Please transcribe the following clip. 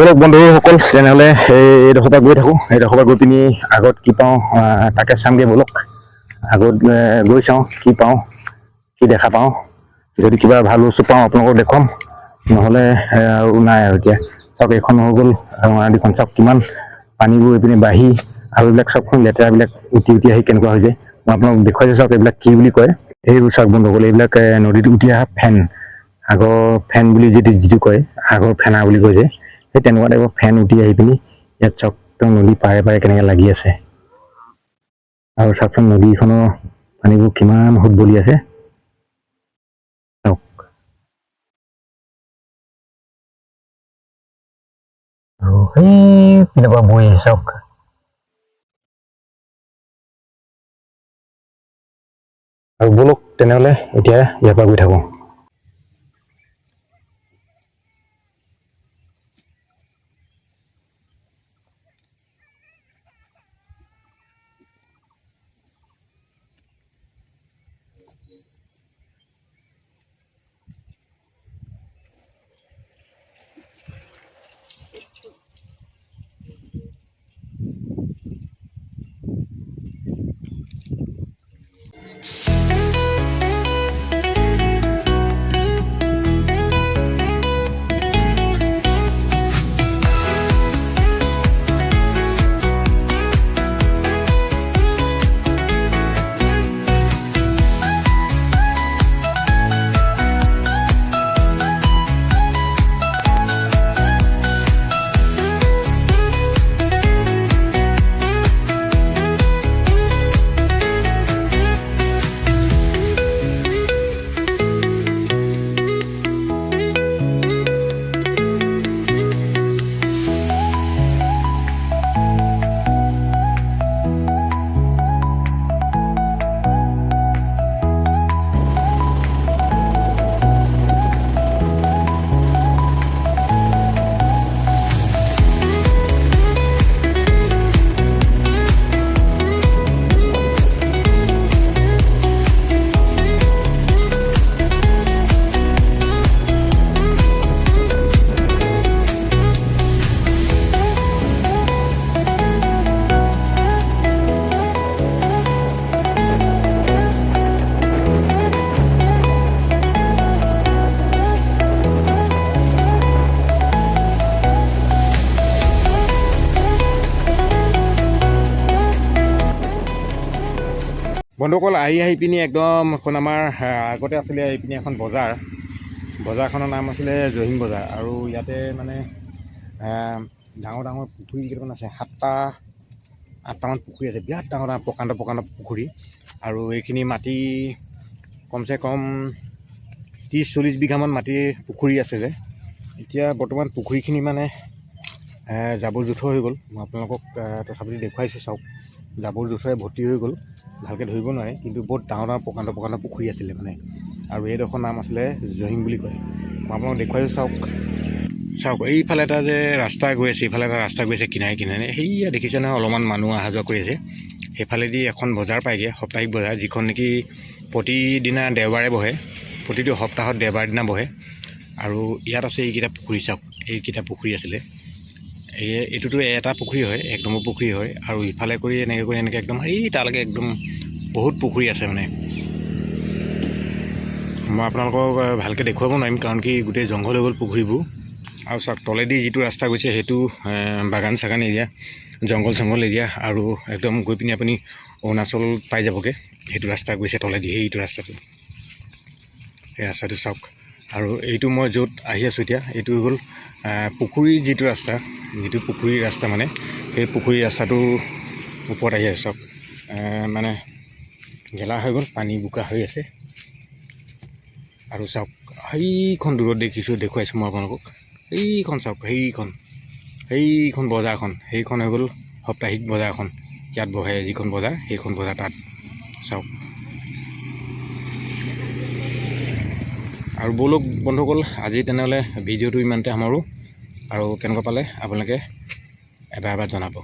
বলক বন্ধুসকল তেনেহ'লে এইডোখৰ পৰা গৈ থাকোঁ। এইডোখৰ পৰা গৈ পিনি আগত কি পাওঁ তাকে চামগৈ। বলক আগত গৈ চাওঁ কি পাওঁ, কি দেখা পাওঁ। যদি কিবা ভাল বস্তু পাওঁ আপোনালোকক দেখুৱাম, নহ'লে আৰু নাই আৰু। এতিয়া চাওক এইখন হৈ গ'ল ৰঙা নদীখন। চাওক কিমান পানীবোৰ এইপিনে বাঢ়ি আৰু এইবিলাক চাওকচোন লেতেৰাবিলাক উটি উটি আহি কেনেকুৱা হৈ যায়। মই আপোনালোকক দেখুৱাইছোঁ। চাওক এইবিলাক কি বুলি কয়, এইবোৰ চাওক বন্ধুসকল, এইবিলাক নদীত উটি অহা ফেন, আগৰ ফেন বুলি যিটো কয়, আগৰ ফেনা বুলি কয় যে, সেই তেনেকুৱা টাইপৰ ফেন উটি আহি পিনি ইয়াত চাওক নদী পাৰে পাৰে কেনেকৈ লাগি আছে। আৰু চাওকচোন নদীখনৰ পানীবোৰ কিমান সোঁত বলি আছে চাওক। আৰু সেই পিনৰ পৰা বৈ আহিছে চাওক। আৰু বলক তেনেহ'লে এতিয়া ইয়াৰ পৰা গৈ থাকোঁ। বন্ধুসকল আহি পিনি একদম এখন আমাৰ আগতে আছিলে এইপিনি এখন বজাৰখনৰ নাম আছিলে জহিং বজাৰ। আৰু ইয়াতে মানে ডাঙৰ ডাঙৰ পুখুৰী কেইটামান আছে, 7-8টামান পুখুৰী আছে, বিৰাট ডাঙৰ ডাঙৰ প্ৰকাণ্ড পুখুৰী। আৰু এইখিনি মাটি কমচে কম 30-40 বিঘামান মাটিৰ পুখুৰী আছে যে। এতিয়া বৰ্তমান পুখুৰীখিনি মানে জাবৰ জোঁথৰ হৈ গ'ল। মই আপোনালোকক তথাপিও দেখুৱাইছোঁ। চাওক জাবৰ জোঁথৰে ভৰ্তি হৈ গ'ল, ভালকৈ ধৰিব নোৱাৰে, কিন্তু বহুত ডাঙৰ ডাঙৰ প্ৰকাণ্ড পুখুৰী আছিলে মানে। আৰু এইডোখৰ নাম আছিলে জহিং বুলি কয়। মই আপোনালোকক দেখুৱাইছোঁ। চাওক এইফালে এটা যে ৰাস্তা গৈ আছে, এইফালে এটা ৰাস্তা গৈ আছে কিনাৰে কিনাৰে। সেয়া দেখিছে নহয়, অলপমান মানুহ অহা যোৱা কৰি আছে। সেইফালেদি এখন বজাৰ পায়গৈ, সাপ্তাহিক বজাৰ, যিখন নেকি প্ৰতিদিনা দেওবাৰে বহে, প্ৰতিটো সপ্তাহত দেওবাৰ দিনা বহে। আৰু ইয়াত আছে এইকেইটা পুখুৰী। চাওক এইকেইটা পুখুৰী আছিলে। এইটোতো এটা পুখুৰী হয়, 1 নম্বৰ পুখুৰী হয়। আৰু ইফালে কৰি এনেকৈ একদম এই তালৈকে একদম বহুত পুখুৰী আছে মানে। মই আপোনালোকক ভালকৈ দেখুৱাব নোৱাৰিম, কাৰণ কি গোটেই জংঘল হৈ গ'ল পুখুৰীবোৰ। আৰু চাওক তলেদি যিটো ৰাস্তা গৈছে সেইটো বাগান চাগান এৰিয়া, জংঘল এৰিয়া। আৰু একদম গৈ পিনি আপুনি অৰুণাচল পাই যাবগৈ। সেইটো ৰাস্তা গৈছে তলেদি, সেইটো ৰাস্তাটো, সেই ৰাস্তাটো চাওক। আৰু এইটো মই য'ত আহি আছোঁ এতিয়া, এইটো হৈ গ'ল পুখুৰীৰ যিটো পুখুৰীৰ ৰাস্তা মানে, সেই পুখুৰীৰ ৰাস্তাটো ওপৰত আহি আছে। চাওক মানে গেলা হৈ গ'ল, পানী বোকা হৈ আছে। আৰু চাওক সেইখন দূৰত দেখুৱাইছোঁ মই আপোনালোকক। সেইখন চাওক, সেইখন বজাৰখন, সেইখন হৈ গ'ল সাপ্তাহিক বজাৰখন। ইয়াত বহে যিখন বজাৰ, সেইখন বজাৰ তাত চাওক। আৰু বলক বন্ধুসকল আজি তেনেহ'লে ভিডিঅ'টো ইমানতে সামৰোঁ। আৰু কেনেকুৱা পালে আপোনালোকে এবাৰ জনাব।